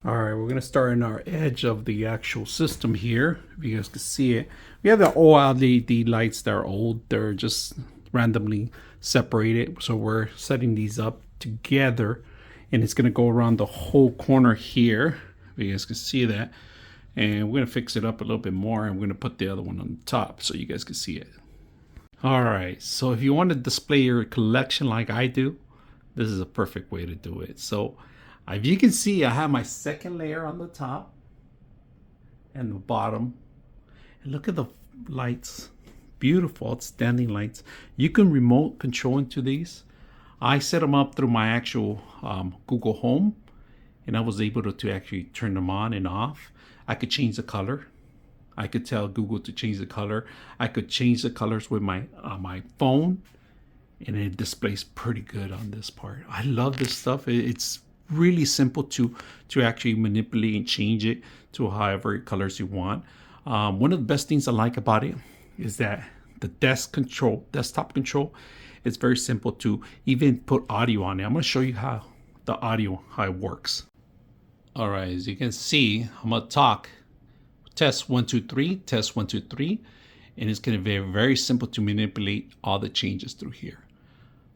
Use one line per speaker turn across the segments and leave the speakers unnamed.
All right, we're gonna start in our edge of the actual system here. If you guys can see it, we have the OLED lights that are old. They're just randomly separated. So we're setting these up together, and it's gonna go around the whole corner here. If you guys can see that, and we're gonna fix it up a little bit more, and we're gonna put the other one on the top so you guys can see it. All right, so if you want to display your collection like I do, this is a perfect way to do it. So if you can see, I have my second layer on the top and the bottom. And look at the lights. Beautiful, outstanding lights. You can remote control into these. I set them up through my actual Google Home, and I was able to actually turn them on and off. I could change the color. I could tell Google to change the color. I could change the colors with my phone, and it displays pretty good on this part. I love this stuff. It's really simple to actually manipulate and change it to however colors you want. One of the best things I like about it is that the desktop control, it's very simple to even put audio on it. I'm going to show you how it works. All right, as you can see, I'm going to talk test 1 2 3, test 1 2 3, and it's going to be very simple to manipulate all the changes through here.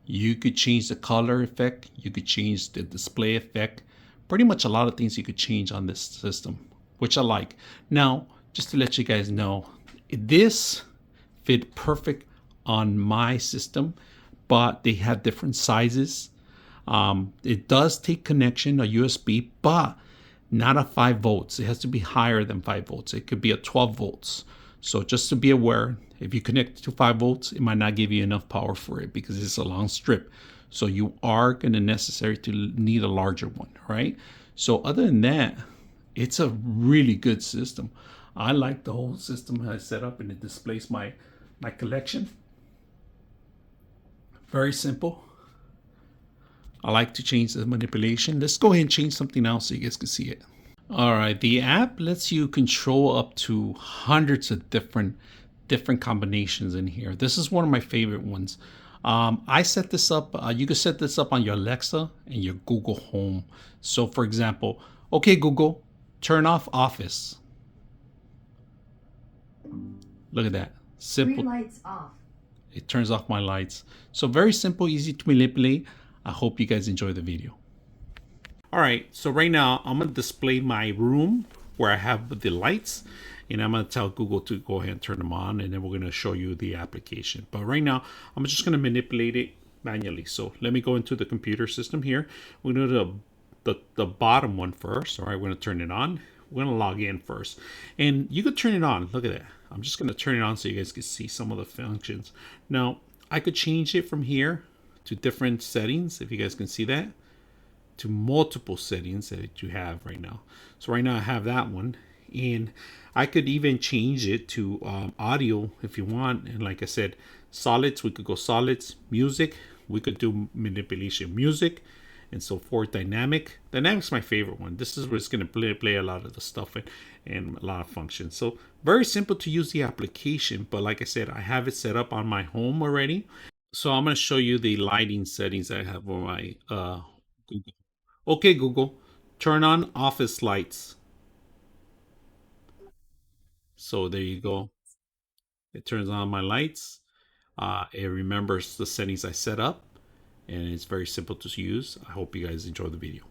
You could change the color effect, you could change the display effect, pretty much a lot of things you could change on this system, which I like. Now, just to let you guys know, this fit perfect on my system, but they have different sizes. It does take connection, a USB, but not a 5 volts. It has to be higher than 5 volts. It could be a 12 volts. So just to be aware, if you connect to 5 volts, it might not give you enough power for it because it's a long strip. So you are going to necessary to need a larger one, right? So other than that, it's a really good system. I like the whole system I set up, and it displays my collection. Very simple. I like to change the manipulation. Let's go ahead and change something else so you guys can see it. All right, the app lets you control up to hundreds of different combinations in here. This is one of my favorite ones. I set this up. You can set this up on your Alexa and your Google Home. So for example, okay, Google, turn off Office. Look at that. Simple.
Lights off.
It turns off my lights. So very simple, easy to manipulate. I hope you guys enjoy the video. All right, so right now I'm gonna display my room where I have the lights, and I'm gonna tell Google to go ahead and turn them on, and then we're gonna show you the application. But right now, I'm just gonna manipulate it manually. So let me go into the computer system here. We're gonna do the bottom one first. All right, we're gonna turn it on. We're gonna log in first, and you could turn it on. Look at that. I'm just gonna turn it on so you guys can see some of the functions. Now, I could change it from here to different settings, if you guys can see that, to multiple settings that you have right now. So right now I have that one, and I could even change it to audio if you want. And like I said, solids, we could go solids. Music, we could do manipulation music, and so forth. Dynamic's my favorite one. This is where it's going to play a lot of the stuff and a lot of functions. So very simple to use the application, but like I said, I have it set up on my home already. So I'm going to show you the lighting settings I have on my Google. Okay, Google, turn on office lights. So there you go. It turns on my lights. It remembers the settings I set up, and it's very simple to use. I hope you guys enjoy the video.